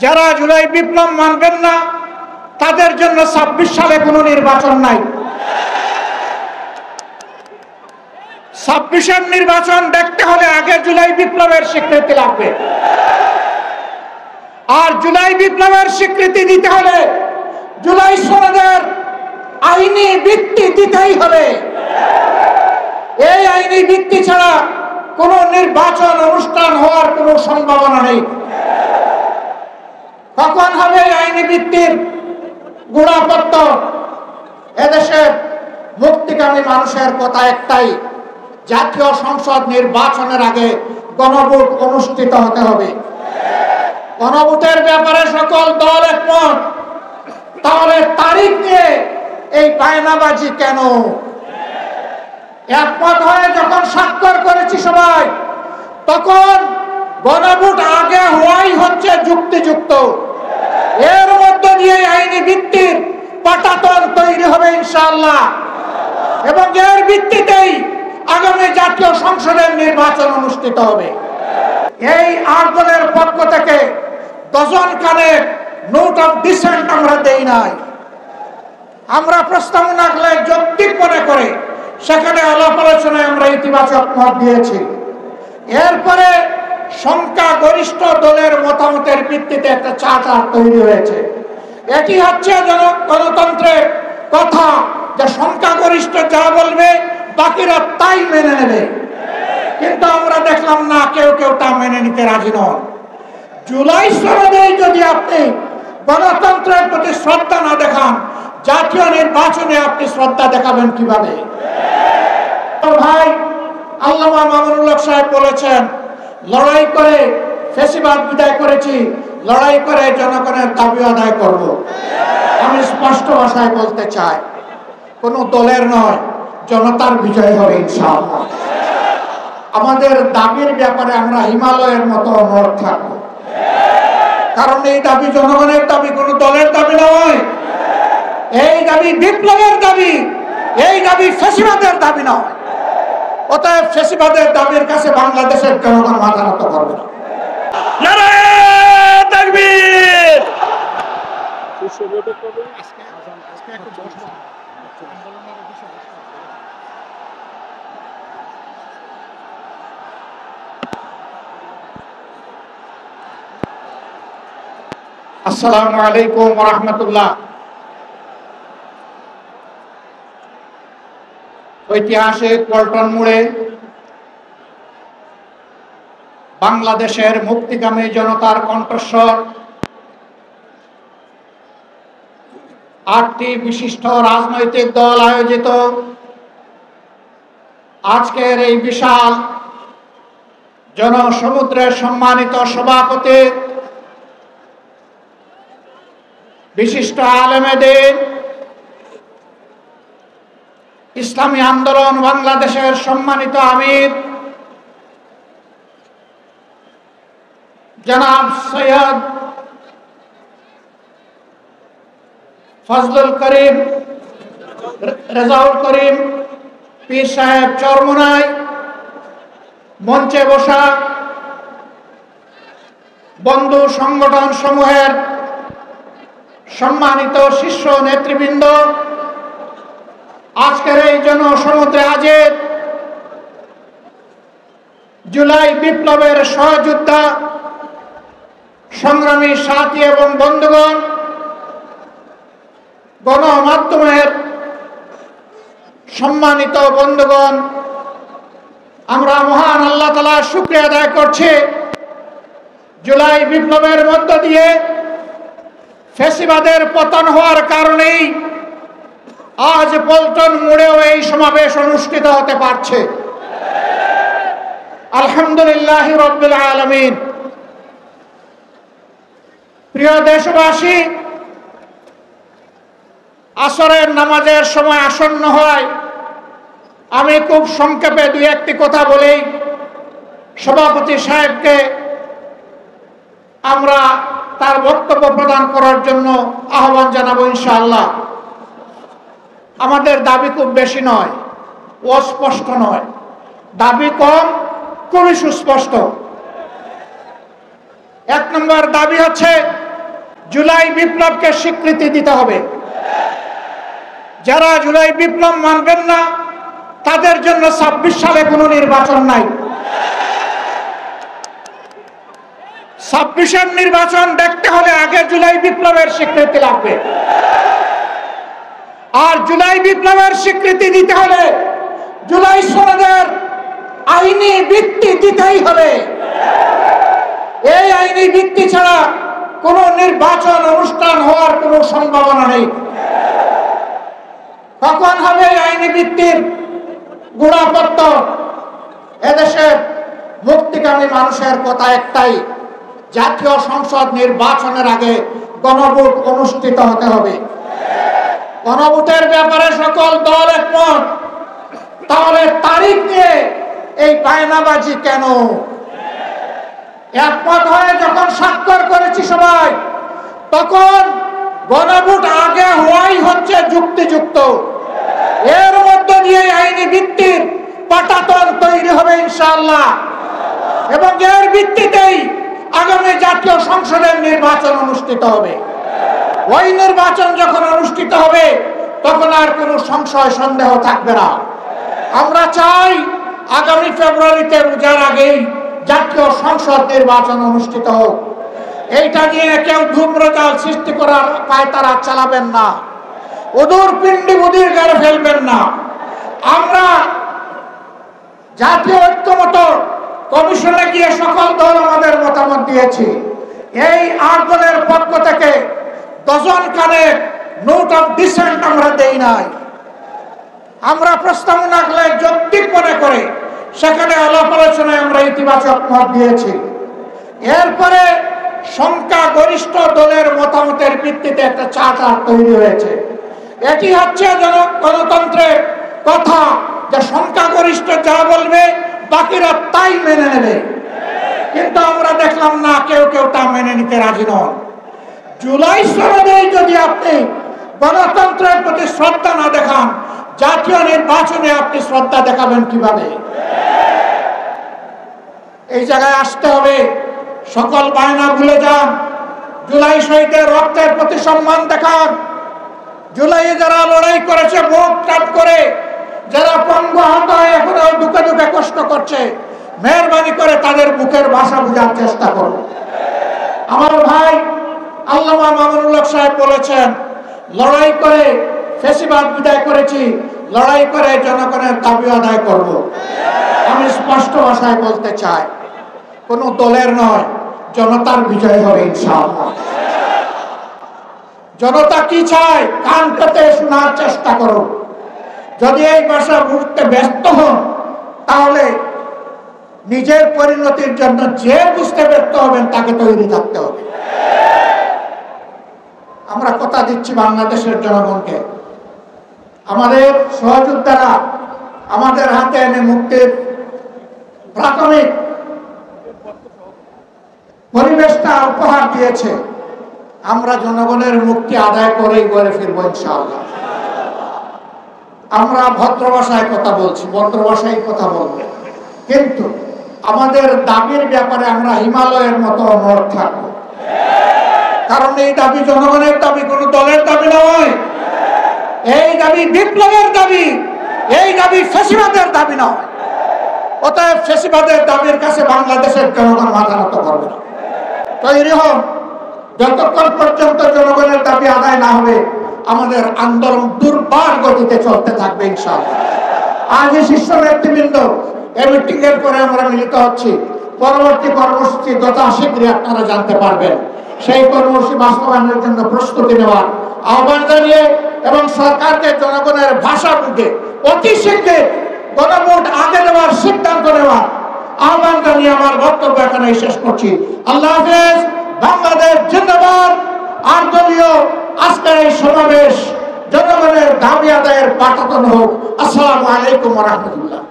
যারা জুলাই বিপ্লব মানবেন না তাদের জন্য ২৬ সালে কোনো নির্বাচন নাই। ২৬-এর নির্বাচন দেখতে হলে আগে জুলাই বিপ্লবের স্বীকৃতি লাগবে, আর জুলাই বিপ্লবের স্বীকৃতি দিতে হলে জুলাই সনদের আইনি ভিত্তি দিতেই হবে। এই আইনি ভিত্তি ছাড়া কোনো নির্বাচন অনুষ্ঠান হওয়ার কোনো সম্ভাবনা নেই। কখন হবে আইনি ভিত্তির গোড়াপত্য? এদেশের মুক্তিকামী মানুষের কথা একটাই, জাতীয় সংসদ নির্বাচনের আগে গণভোট অনুষ্ঠিত হতে হবে। গণভোটের ব্যাপারে সকল দল একমত, তাহলে তারিখ নিয়ে এই বায়নাবাজি কেন? একমত হয়ে যখন স্বাক্ষর করেছি সবাই, তখন গণভোট আগে হওয়াই হচ্ছে যুক্তিযুক্ত। এর মধ্য দিয়ে আইনি ভিত্তির পাটাতন তৈরি হবে ইনশাআল্লাহ, এবং এর ভিত্তিতেই আগামী জাতীয় সংসদের নির্বাচন অনুষ্ঠিত হবে। এই ৮ দলের পক্ষ থেকে ডজন খানেক নোট অফ ডিসেন্ট আমরা দেই নাই। আমরা প্রস্তাবনাগুলো যৌক্তিক মনে করে সেখানে আলাপ আলোচনায় আমরা ইতিবাচক মত দিয়েছি। এরপরে সংখ্যাগরিষ্ঠ দলের মতামতের ভিত্তিতে একটা চার্টার তৈরি হয়েছে। এটি হচ্ছে গণতন্ত্রের কথা, যে সংখ্যাগরিষ্ঠ যা বলবে বাকিরা তাই মেনে নেবে। কিন্তু আমরা দেখলাম না, কেউ কেউ তা মেনে নিতে রাজি নন। জুলাই সনদেই যদি আপনি গণতন্ত্রের প্রতি শ্রদ্ধা না দেখান, জাতীয় নির্বাচনে আপনি শ্রদ্ধা দেখাবেন কিভাবে? ভাই আল্লামা মামুনুল হক সাহেব বলেছেন, লড়াই করে ফ্যাসিবাদ বিদায় করেছি, লড়াই করে জনগণের দাবি আদায় করব। আমি স্পষ্ট ভাষায় বলতে চাই, কোনো দলের নয়, জনতার বিজয় হবে ইনশাআল্লাহ। আমাদের দাবির ব্যাপারে আমরা হিমালয়ের মতো অনড় থাকব, কারণ এই দাবি জনগণের দাবি, কোনো দলের দাবি নয়। এই দাবি বিপ্লবের দাবি, এই দাবি ফ্যাসিবাদের দাবি নয়। অতএব ফ্যাসিবাদের দাবির কাছে বাংলাদেশের জনগণ মাথা নত করবে না। নারায়ে তাকবীর। আসসালামু আলাইকুম ওয়া রাহমাতুল্লাহ। ঐতিহাসিক পল্টন মোড়ে বাংলাদেশের মুক্তিকামী জনতার কণ্ঠস্বর ৮টি বিশিষ্ট রাজনৈতিক দল আয়োজিত আজকের এই বিশাল জনসমুদ্রের সম্মানিত সভাপতি, বিশিষ্ট আলেমে দ্বীন, ইসলামী আন্দোলন বাংলাদেশের সম্মানিত আমির জনাব সৈয়দ ফজলুল করিম রেজাউল করিম পীর সাহেব চরমোনাই, মঞ্চে বসা বন্ধু সংগঠন সমূহের সম্মানিত শীর্ষ নেতৃবৃন্দ, আজকের এই জনসমুদ্রে হাজির জুলাই বিপ্লবের সহযোদ্ধা সংগ্রামী সাথী এবং বন্ধুগণ, গণমাধ্যমের সম্মানিত বন্ধুগণ, আমরা মহান আল্লাহ তাআলার শুকরিয়া আদায় করছি, জুলাই বিপ্লবের মধ্য দিয়ে ফ্যাসিবাদের পতন হওয়ার কারণেই আজ পল্টন মোড়েও এই সমাবেশ অনুষ্ঠিত হতে পারছে। আলহামদুলিল্লাহি রাব্বিল আলামিন। প্রিয় দেশবাসী, আসরের নামাজের সময় আসন্ন হয়, আমি খুব সংক্ষেপে দুই একটি কথা বলেই সভাপতি সাহেবকে আমরা তার বক্তব্য প্রদান করার জন্য আহ্বান জানাবো ইনশাআল্লাহ। আমাদের দাবি খুব বেশি নয়, অস্পষ্ট নয়, দাবি কম, খুবই সুস্পষ্ট। ১ নম্বর দাবি হচ্ছে জুলাই বিপ্লবকে স্বীকৃতি দিতে হবে। যারা জুলাই বিপ্লব মানবেন না তাদের জন্য 26 সালে কোনো নির্বাচন নাই। 26-এর নির্বাচন দেখতে হলে আগে জুলাই বিপ্লবের স্বীকৃতি লাগবে। আর জুলাই বিপ্লবের স্বীকৃতি দিতে হলে জুলাই সনদের আইনি ভিত্তি দিতেই হবে। এই আইনি ভিত্তি ছাড়া কোন নির্বাচন অনুষ্ঠান হওয়ার কোনো সম্ভাবনা নেই। কখন হবে আইনি ভিত্তির গোড়াপত্য? এদেশের মুক্তিকামী মানুষের কথা একটাই, জাতীয় সংসদ নির্বাচনের আগে গণভোট অনুষ্ঠিত হতে হবে। গণভোটের ব্যাপারে সকল দল একমত। তাহলে তারিখ নিয়ে এই বায়নাবাজি কেন? একমত হয়ে যখন স্বাক্ষর করেছি সবাই, তখন গণভোট আগে হওয়াই হচ্ছে যুক্তিযুক্ত। এর মধ্য দিয়ে আইনি ভিত্তির পাটাতন তৈরি হবে ইনশাআল্লাহ, এবং এর ভিত্তিতেই আগামী জাতীয় সংসদের নির্বাচন অনুষ্ঠিত হবে। ওই নির্বাচন যখন অনুষ্ঠিত হবে তখন আর কোনো সংশয় সন্দেহ থাকবে না। আমরা চাই আগামী ফেব্রুয়ারিতে রোজার আগেই জাতীয় সংসদ নির্বাচন অনুষ্ঠিত হোক। এইটা নিয়ে কেউ ধূম্রজাল সৃষ্টি করার পায়তারা চালাবেন না, ওদূর পিণ্ডি বুদির গেড়ে ফেলবেন না। আমরা জাতীয় ঐক্যমত কমিশনে গিয়ে সকল দল আমাদের মতামত দিয়েছি। এই 8 দলের পক্ষ থেকে ডজনখানেক নোট অফ ডিসেন্ট আমরা দেই নাই। আমরা প্রস্তাবনা যৌক্তিক মনে করে সেখানে আলাপ আলোচনায় আমরা ইতিবাচক মত দিয়েছি। এরপরে সংখ্যাগরিষ্ঠ দলের মতামতের ভিত্তিতে একটা চার্টার তৈরি হয়েছে। এটি হচ্ছে গণতন্ত্রের কথা, যে সংখ্যাগরিষ্ঠ যা বলবে বাকিরা তাই মেনে নেবে। কিন্তু আমরা দেখলাম না, কেউ কেউ তা মেনে নিতে রাজি নন। জুলাই সনদে যদি আপনি গণতন্ত্রের প্রতি শ্রদ্ধা না দেখান, জাতীয় নির্বাচনে আপনি শ্রদ্ধা দেখাবেন কিভাবে? এই জায়গায় আসতে হবে। সকল বায়না ভুলে যান। জুলাই শহীদের রক্তের প্রতি সম্মান দেখান। জুলাইয়ে যারা লড়াই করেছে বুক টান করে, যারা পঙ্গু আহত হয়ে এখনো দুঃখে দুঃখে কষ্ট করছে, মেহরবানি করে তাদের বুকের ভাষা বোঝার চেষ্টা করুন। আমার ভাই আল্লামা মামুনুল হক সাহেব বলেছেন, লড়াই করে ফ্যাসিবাদ বিদায় করেছি, লড়াই করে জনগণের দাবি আদায় করব। আমি স্পষ্ট ভাষায় বলতে চাই, কোন দলের নয়, জনতার বিজয় হবে ইনশাআল্লাহ। জনতা কি চায় কান পেতে শোনার চেষ্টা করুন। যদি এই ভাষা বুঝতে ব্যস্ত হন, তাহলে নিজের পরিণতির জন্য যে বুঝতে ব্যর্থ হবেন তাকে তৈরি থাকতে হবে। আমরা কথা দিচ্ছি বাংলাদেশের জনগণকে, আমাদের সহযোদ্ধারা আমাদের হাতে এনে মুক্তির প্রাথমিক পরিবেশটা উপহার দিয়েছে। আমরা জনগণের মুক্তি আদায় করেই করে ফিরবো ইনশাআল্লাহ। আমরা ভদ্র ভাষায় কথা বলছি, ভদ্র ভাষায় কথা বলবো, কিন্তু আমাদের দাবির ব্যাপারে আমরা হিমালয়ের মতো অনড় থাকবো। কারণ এই দাবি জনগণের দাবি, কোন দলের দাবি নয়। এই দাবি বিপ্লবের দাবি, এই দাবি ফ্যাসিবাদের দাবি নয়। অতএব ফ্যাসিবাদের দাবির কাছে বাংলাদেশের জনগণ মাথা নত করবে না। তৈরি হন। যতক্ষণ পর্যন্ত জনগণের দাবি আদায় না হবে, আমাদের আন্দোলন দুর্বার গতিতে চলতে থাকবে ইনশাআল্লাহ। আজ এই শীর্ষ নেতৃবৃন্দ এই মিটিং এর পরে আমরা মিলিত হচ্ছি। পরবর্তী কর্মসূচি যথাশীঘ্রই আপনারা জানতে পারবেন। সেই কর্মসূচি বাস্তবায়নের জন্য প্রস্তুতি নেওয়ার আহ্বান জানিয়ে এবং সরকারকে জনগণের ভাষা বুঝে অতি শীঘ্রই গণভোট আগে দেওয়ার সিদ্ধান্ত নেওয়ার আহ্বান জানিয়ে আমার বক্তব্য এখানে শেষ করছি। আল্লাহ হাফেজ। বাংলাদেশ জিন্দাবাদ। আর দলীয় আজকের এই সমাবেশ জনগণের দাবি আদায়ের পাঠাতন হোক। আসসালামু আলাইকুম ওয়া রাহমাতুল্লাহ।